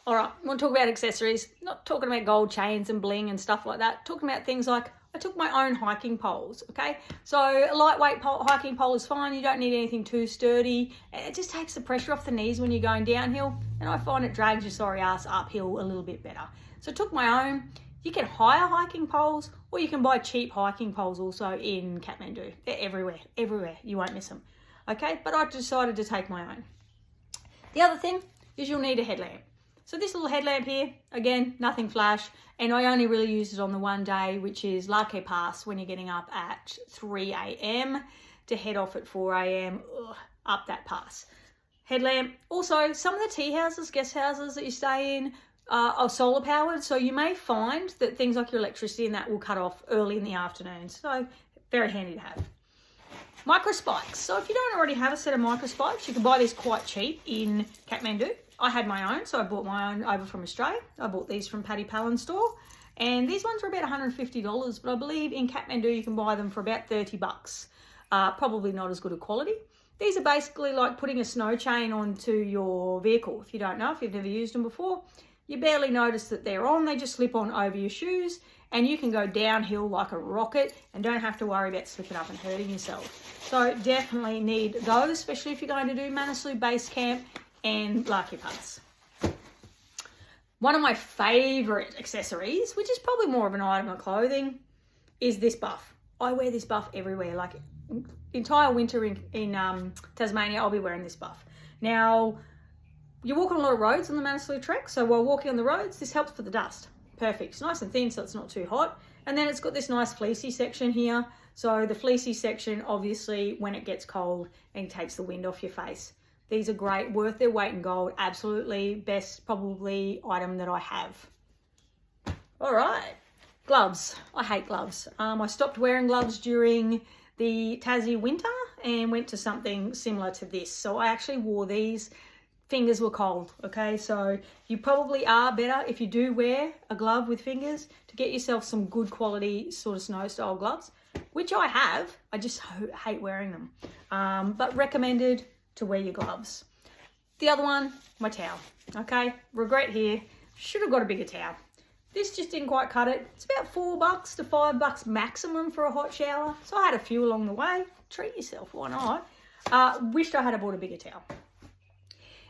All right, I want to talk about accessories. Not talking about gold chains and bling and stuff like that. Talking about things like I took my own hiking poles, okay? So a lightweight hiking pole is fine. You don't need anything too sturdy. It just takes the pressure off the knees when you're going downhill. And I find it drags your sorry ass uphill a little bit better. So I took my own. You can hire hiking poles or you can buy cheap hiking poles also in Kathmandu. They're everywhere. You won't miss them, okay? But I decided to take my own. The other thing is you'll need a headlamp. So this little headlamp here, again, nothing flash, and I only really use it on the one day, which is Lake Pass, when you're getting up at 3 a.m. to head off at 4 a.m. up that pass. Headlamp. Also, some of the tea houses, guest houses that you stay in are solar powered, so you may find that things like your electricity and that will cut off early in the afternoon. So very handy to have. Microspikes. So if you don't already have a set of microspikes, you can buy these quite cheap in Kathmandu. I had my own, so I bought my own over from Australia. I bought these from Paddy Pallen's store. And these ones are about $150, but I believe in Kathmandu you can buy them for about $30. Probably not as good a quality. These are basically like putting a snow chain onto your vehicle. If you don't know, if you've never used them before, you barely notice that they're on. They just slip on over your shoes and you can go downhill like a rocket and don't have to worry about slipping up and hurting yourself. So definitely need those, especially if you're going to do Manaslu Base Camp and Lake Pass. One of my favourite accessories, which is probably more of an item of clothing, is this buff. I wear this buff everywhere. Like entire winter in Tasmania, I'll be wearing this buff. Now, you walk on a lot of roads on the Manaslu trek, so while walking on the roads, this helps for the dust. Perfect. It's nice and thin, so it's not too hot. And then it's got this nice fleecy section here. So the fleecy section, obviously, when it gets cold, and takes the wind off your face. These are great, worth their weight in gold. Absolutely best, probably, item that I have. All right, gloves. I hate gloves. I stopped wearing gloves during the Tassie winter and went to something similar to this. So I actually wore these. Fingers were cold, okay? So you probably are better if you do wear a glove with fingers to get yourself some good quality sort of snow style gloves, which I have. I just hate wearing them, but recommended to wear your gloves. The other one, my towel, okay? Regret here, should have got a bigger towel. This just didn't quite cut it. It's about $4 to $5 maximum for a hot shower. So I had a few along the way. Treat yourself, why not? Wished I had bought a bigger towel.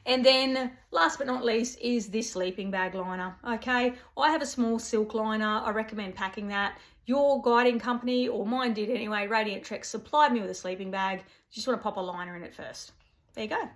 And then last but not least is this sleeping bag liner, okay? I have a small silk liner. I recommend packing that. Your guiding company, or mine did anyway, Radiant Trek, supplied me with a sleeping bag. You just want to pop a liner in it first. There you go.